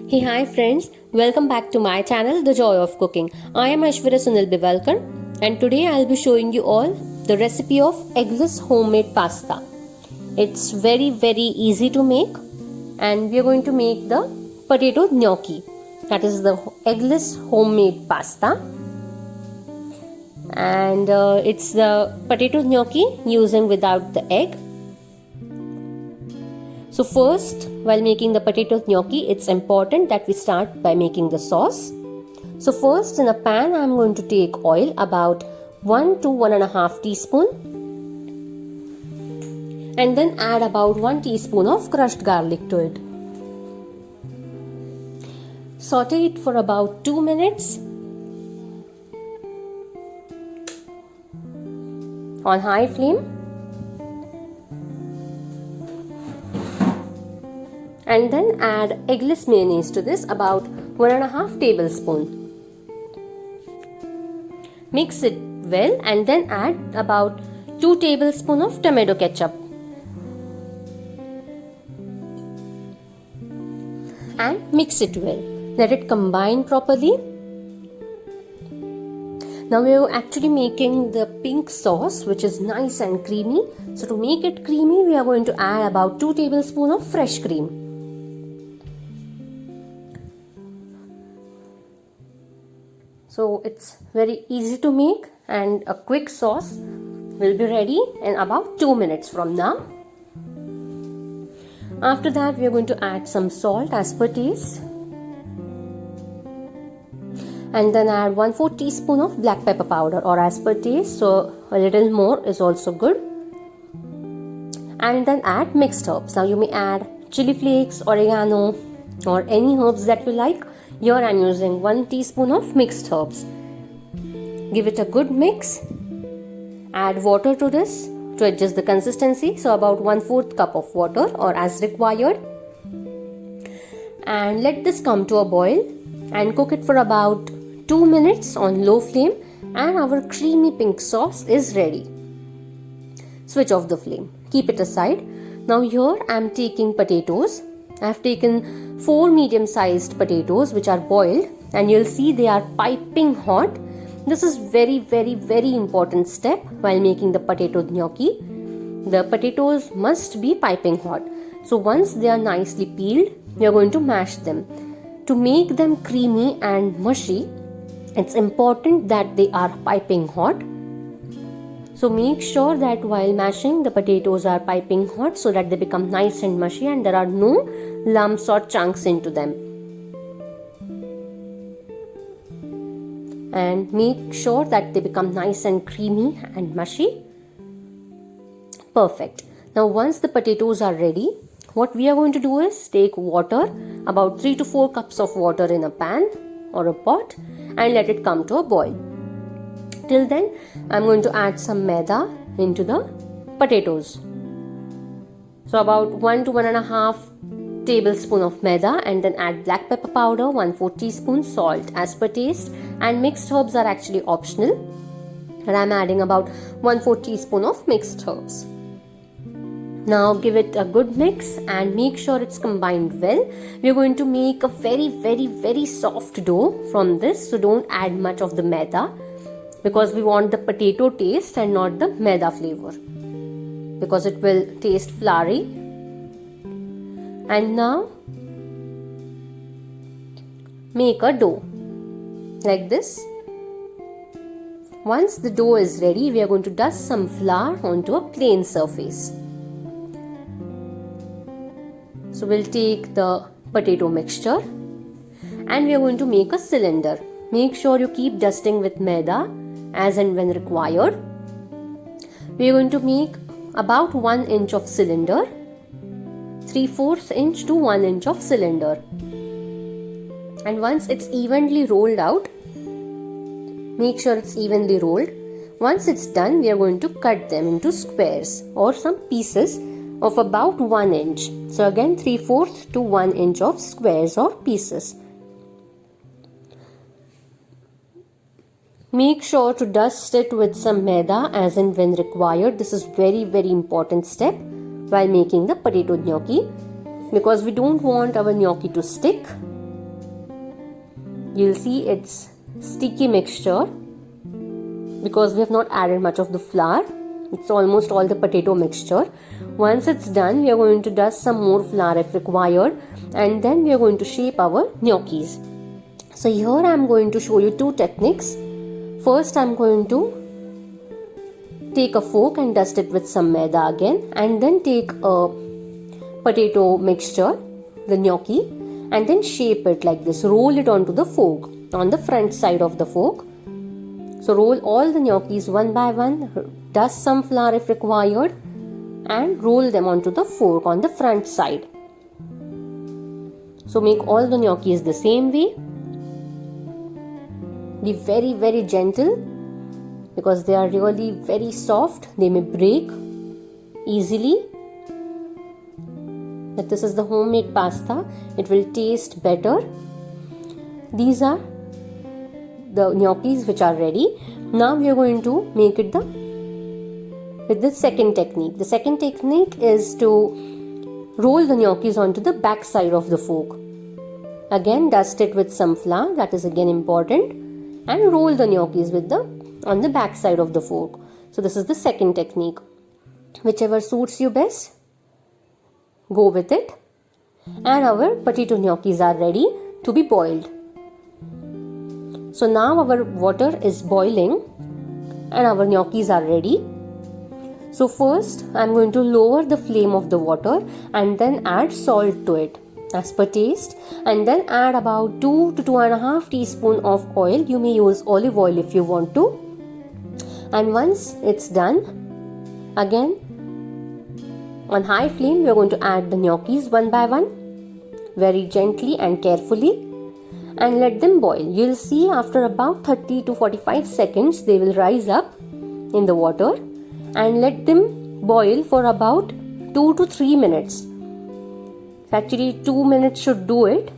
Hey, hi friends, welcome back to my channel, The Joy of Cooking. I am Aishwarya Sunil Bivalkar and today I'll be showing you all the recipe of eggless homemade pasta. It's very easy to make and we are going to make the potato gnocchi. That is the eggless homemade pasta. And it's the potato gnocchi using without the egg. So first, while making the potato gnocchi, it's important that we start by making the sauce. So first in a pan, I'm going to take oil about 1 to 1.5 teaspoon and then add about 1 teaspoon of crushed garlic to it. Saute it for about 2 minutes on high flame. And then add eggless mayonnaise to this, about 1.5 tablespoon. Mix it well and then add about 2 tablespoon of tomato ketchup. And mix it well. Let it combine properly. Now we are actually making the pink sauce, which is nice and creamy. So to make it creamy, we are going to add about 2 tablespoons of fresh cream. So it's very easy to make and a quick sauce will be ready in about 2 minutes from now. After that, we are going to add some salt as per taste. And then add 1/4 teaspoon of black pepper powder or as per taste, so a little more is also good. And then add mixed herbs. Now you may add chili flakes, oregano or any herbs that you like. Here I am using 1 teaspoon of mixed herbs. Give it a good mix. Add water to this to adjust the consistency. So about 1/4 cup of water or as required. And let this come to a boil and cook it for about 2 minutes on low flame and our creamy pink sauce is ready. Switch off the flame. Keep it aside. Now here I am taking potatoes. I have taken 4 medium-sized potatoes which are boiled and you'll see they are piping hot. This is very important step while making the potato gnocchi. The potatoes must be piping hot. So once they are nicely peeled, we are going to mash them. To make them creamy and mushy, it's important that they are piping hot. So make sure that while mashing, the potatoes are piping hot so that they become nice and mushy and there are no lumps or chunks into them. And make sure that they become nice and creamy and mushy. Perfect. Now once the potatoes are ready, what we are going to do is take water, about 3 to 4 cups of water in a pan or a pot and let it come to a boil. Till then, I am going to add some maida into the potatoes. So about 1 to 1.5 tablespoon of maida and then add black pepper powder, 1/4 teaspoon, salt as per taste, and mixed herbs are actually optional. And I am adding about 1/4 teaspoon of mixed herbs. Now give it a good mix and make sure it's combined well. We are going to make a very soft dough from this, so don't add much of the maida, because we want the potato taste and not the maida flavor, because it will taste floury. And now make a dough like this. Once the dough is ready, we are going to dust some flour onto a plain surface. So we'll take the potato mixture and we are going to make a cylinder. Make sure you keep dusting with maida as and when required. We are going to make about 1 inch of cylinder, 3/4 inch to 1 inch of cylinder. And once it's evenly rolled out, make sure it's evenly rolled. Once it's done, we are going to cut them into squares or some pieces of about 1 inch. So again 3/4 to 1 inch of squares or pieces. Make sure to dust it with some maida as and when required. This is very important step while making the potato gnocchi, because we don't want our gnocchi to stick. You'll see it's sticky mixture because we have not added much of the flour. It's almost all the potato mixture. Once it's done, we are going to dust some more flour if required, and then we are going to shape our gnocchis. So here I am going to show you two techniques. First, I am going to take a fork and dust it with some maida again, and then take a potato mixture, the gnocchi, and then shape it like this. Roll it onto the fork, on the front side of the fork. So roll all the gnocchis one by one, dust some flour if required, and roll them onto the fork on the front side. So make all the gnocchis the same way. Be very, very gentle because they are really very soft. They may break easily. But this is the homemade pasta. It will taste better. These are the gnocchis which are ready. Now we are going to make it with the second technique. The second technique is to roll the gnocchis onto the back side of the fork. Again, dust it with some flour. That is again important. And roll the gnocchis on the back side of the fork. So this is the second technique. Whichever suits you best, go with it. And our potato gnocchis are ready to be boiled. So now our water is boiling and our gnocchis are ready. So first I am going to lower the flame of the water and then add salt to it as per taste, and then add about 2 to 2.5 teaspoons of oil. You may use olive oil if you want to. And once it's done, again on high flame we are going to add the gnocchis one by one, very gently and carefully, and let them boil. You'll see after about 30 to 45 seconds they will rise up in the water, and let them boil for about 2 to 3 minutes. Actually 2 minutes should do it.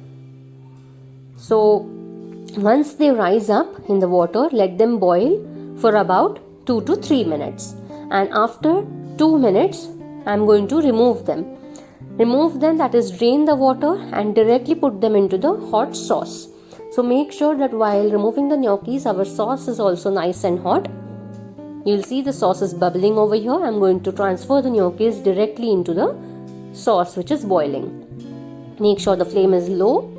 So once they rise up in the water, let them boil for about 2 to 3 minutes, and after 2 minutes I am going to remove them, that is drain the water and directly put them into the hot sauce. So make sure that while removing the gnocchis, our sauce is also nice and hot. You'll see the sauce is bubbling over here. I'm going to transfer the gnocchis directly into the sauce which is boiling. Make sure the flame is low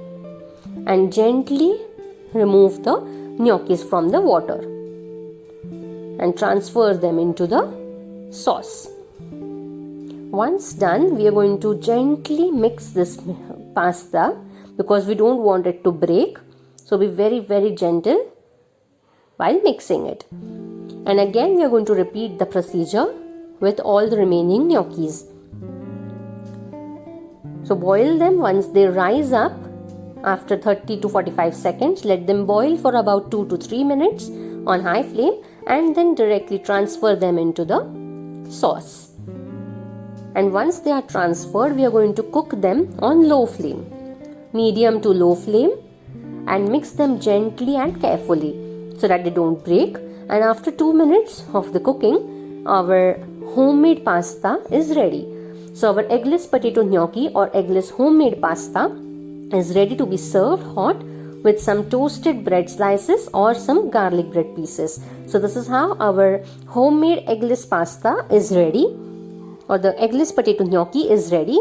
and gently remove the gnocchis from the water and transfer them into the sauce. Once done, we are going to gently mix this pasta because we don't want it to break. So be very, very gentle while mixing it. And again we are going to repeat the procedure with all the remaining gnocchis. So boil them. Once they rise up after 30 to 45 seconds, let them boil for about 2 to 3 minutes on high flame, and then directly transfer them into the sauce. And once they are transferred, we are going to cook them on low flame, medium to low flame, and mix them gently and carefully so that they don't break. And after 2 minutes of the cooking, our homemade pasta is ready. So our eggless potato gnocchi or eggless homemade pasta is ready to be served hot with some toasted bread slices or some garlic bread pieces. So this is how our homemade eggless pasta is ready, or the eggless potato gnocchi is ready.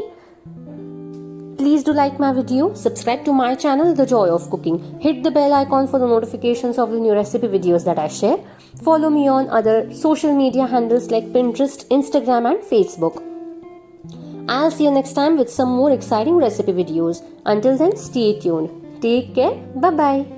Please do like my video, subscribe to my channel The Joy of Cooking, hit the bell icon for the notifications of the new recipe videos that I share. Follow me on other social media handles like Pinterest, Instagram and Facebook. I'll see you next time with some more exciting recipe videos. Until then, stay tuned. Take care. Bye-bye.